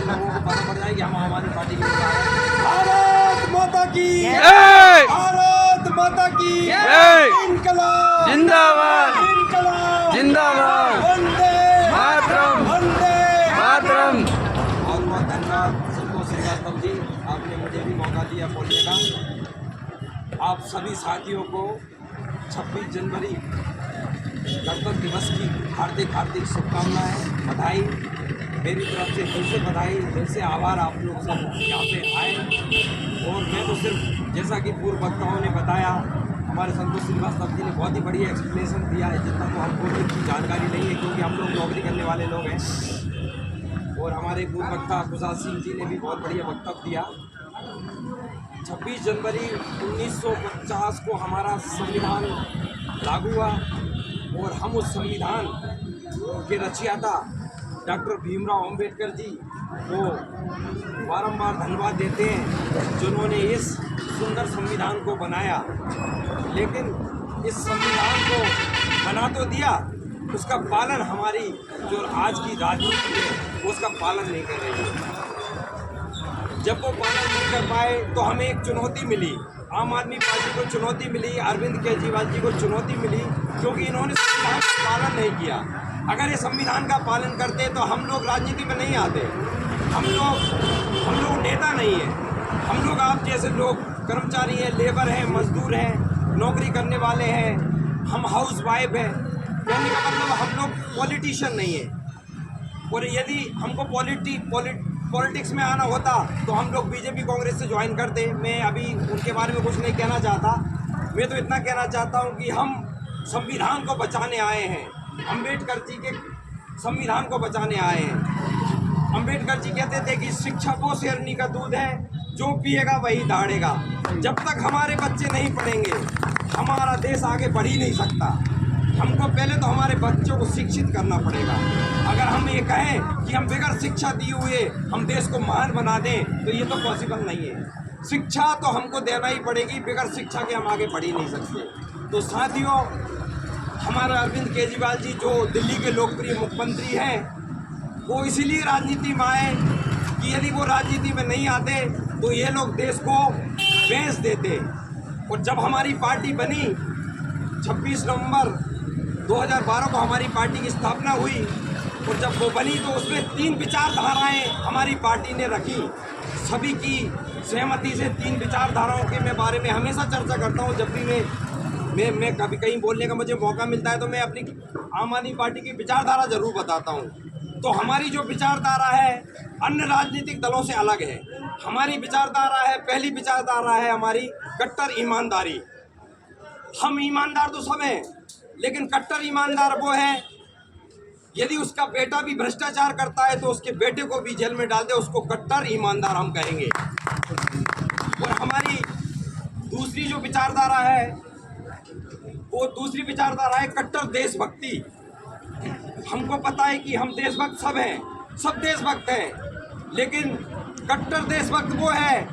लोगों को पता पड़ जाए कि हम आम आदमी पार्टी के लोग आए हैं। भारत माता की जय। भारत माता की जय। इनकलाब जिंदाबाद इनकलाब जिंदाबाद वंदे मातरम वंदे मातरम। बहुत बहुत धन्यवाद संतोष श्रीवास्तव जी, आपने मुझे भी मौका दिया बोलने का। आप सभी साथियों को 26 जनवरी गणतंत्र दिवस की हार्दिक हार्दिक शुभकामनाएं, बधाई मेरी तरफ से, दिल से बधाई, दिल से आभार। आप लोग सब यहाँ पे आए और मैं तो सिर्फ जैसा कि पूर्व वक्ताओं ने बताया, हमारे संतोष श्रीवास्तव जी ने बहुत ही बढ़िया एक्सप्लेनेशन दिया है, जितना तो हमको इतनी जानकारी नहीं है क्योंकि हम लोग नौकरी करने वाले लोग हैं। और हमारे पूर्व वक्ता खुशाद सिंह जी ने भी बहुत बढ़िया वक्तव्य दिया। 26 जनवरी 1950 को हमारा संविधान लागू हुआ और हम उस संविधान के रचयिता डॉक्टर भीमराव अंबेडकर जी को बारंबार धन्यवाद देते हैं जिन्होंने इस सुंदर संविधान को बनाया। लेकिन इस संविधान को बना तो दिया, उसका पालन हमारी जो आज की राजनीति है उसका पालन नहीं कर रही है। जब वो पालन नहीं कर पाए तो हमें एक चुनौती मिली, आम आदमी पार्टी को चुनौती मिली, अरविंद केजरीवाल जी को चुनौती मिली, क्योंकि इन्होंने संविधान का पालन नहीं किया। अगर ये संविधान का पालन करते तो हम लोग राजनीति में नहीं आते। हम लोग नेता नहीं हैं, हम लोग आप जैसे लोग कर्मचारी हैं, लेबर हैं, मजदूर हैं, नौकरी करने वाले हैं, हम हाउस वाइफ हैं। कहने का मतलब हम लोग पॉलिटिशियन नहीं है। और यदि हमको पॉलिटिक्स में आना होता तो हम लोग बीजेपी कांग्रेस से ज्वाइन करते। मैं अभी उनके बारे में कुछ नहीं कहना चाहता, मैं तो इतना कहना चाहता हूं कि हम संविधान को बचाने आए हैं, अंबेडकर जी के संविधान को बचाने आए हैं। अंबेडकर जी कहते थे कि शिक्षा वो शेरनी का दूध है, जो पिएगा वही दहाड़ेगा। जब तक हमारे बच्चे नहीं पढ़ेंगे हमारा देश आगे बढ़ ही नहीं सकता। हमको पहले तो हमारे बच्चों को शिक्षित करना पड़ेगा। अगर हम ये कहें कि हम बगैर शिक्षा दिए हुए हम देश को महान बना दें तो ये तो पॉसिबल नहीं है। शिक्षा तो हमको देना ही पड़ेगी, बगैर शिक्षा के हम आगे बढ़ ही नहीं सकते। तो साथियों, हमारे अरविंद केजरीवाल जी जो दिल्ली के लोकप्रिय मुख्यमंत्री हैं, वो इसीलिए राजनीति में आए कि यदि वो राजनीति में नहीं आते तो ये लोग देश को बेच देते। और जब हमारी पार्टी बनी 26 नवंबर 2012 को हमारी पार्टी की स्थापना हुई और जब वो बनी तो उसमें 3 विचारधाराएं हमारी पार्टी ने रखी। सभी की सहमति से 3 विचारधाराओं के मैं बारे में हमेशा चर्चा करता हूं। जब भी मैं कभी कहीं बोलने का मुझे मौका मिलता है तो मैं अपनी आम आदमी पार्टी की विचारधारा जरूर बताता हूं। तो हमारी जो विचारधारा है अन्य राजनीतिक दलों से अलग है। हमारी विचारधारा है, पहली विचारधारा है हमारी कट्टर ईमानदारी। हम ईमानदार तो सब हैं, लेकिन कट्टर ईमानदार वो है यदि उसका बेटा भी भ्रष्टाचार करता है तो उसके बेटे को भी जेल में डाल दे, उसको कट्टर ईमानदार हम कहेंगे। और हमारी दूसरी जो विचारधारा है वो दूसरी विचारधारा है कट्टर देशभक्ति। हमको पता है कि हम देशभक्त सब हैं, सब देशभक्त हैं, लेकिन कट्टर देशभक्त वो है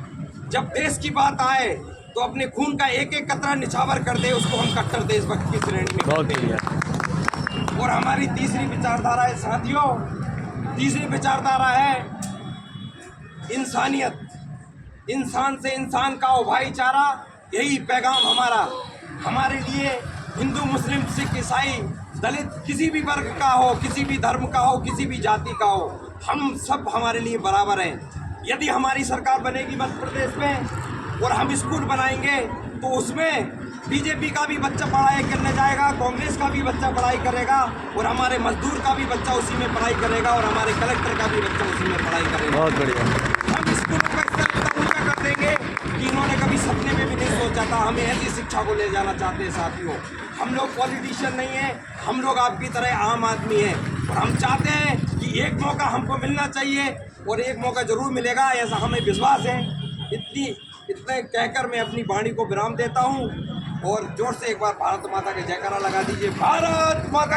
जब देश की बात आए तो अपने खून का एक एक कतरा निछावर कर दे, उसको हम कट्टर देशभक्त की श्रेणी में करते हैं। और हमारी तीसरी विचारधारा है साथियों, तीसरी विचारधारा है इंसानियत। इंसान से इंसान का हो भाईचारा, यही पैगाम हमारा। हमारे लिए हिंदू, मुस्लिम, सिख, ईसाई, दलित, किसी भी वर्ग का हो, किसी भी धर्म का हो, किसी भी जाति का हो, हम सब हमारे लिए बराबर हैं। यदि हमारी सरकार बनेगी मध्य प्रदेश में और हम स्कूल बनाएंगे तो उसमें बीजेपी का भी बच्चा पढ़ाई करने जाएगा, कांग्रेस का भी बच्चा पढ़ाई करेगा और हमारे मजदूर का भी बच्चा उसी में पढ़ाई करेगा और हमारे कलेक्टर का भी बच्चा उसी में पढ़ाई करेगा। बहुत बढ़िया। हम स्कूलों का स्तर उनका कर देंगे कि इन्होंने कभी सपने में भी नहीं सोचा था। हमें ऐसी शिक्षा को ले जाना चाहते हैं साथियों। हम लोग पॉलिटिशियन नहीं हैं, हम लोग आपकी तरह आम आदमी हैं और हम चाहते हैं कि एक मौका हमको मिलना चाहिए और एक मौका जरूर मिलेगा, ऐसा हमें विश्वास है। इतने कहकर मैं अपनी वाणी को विराम देता हूँ और जोर से एक बार भारत माता के जयकारा लगा दीजिए। भारत माता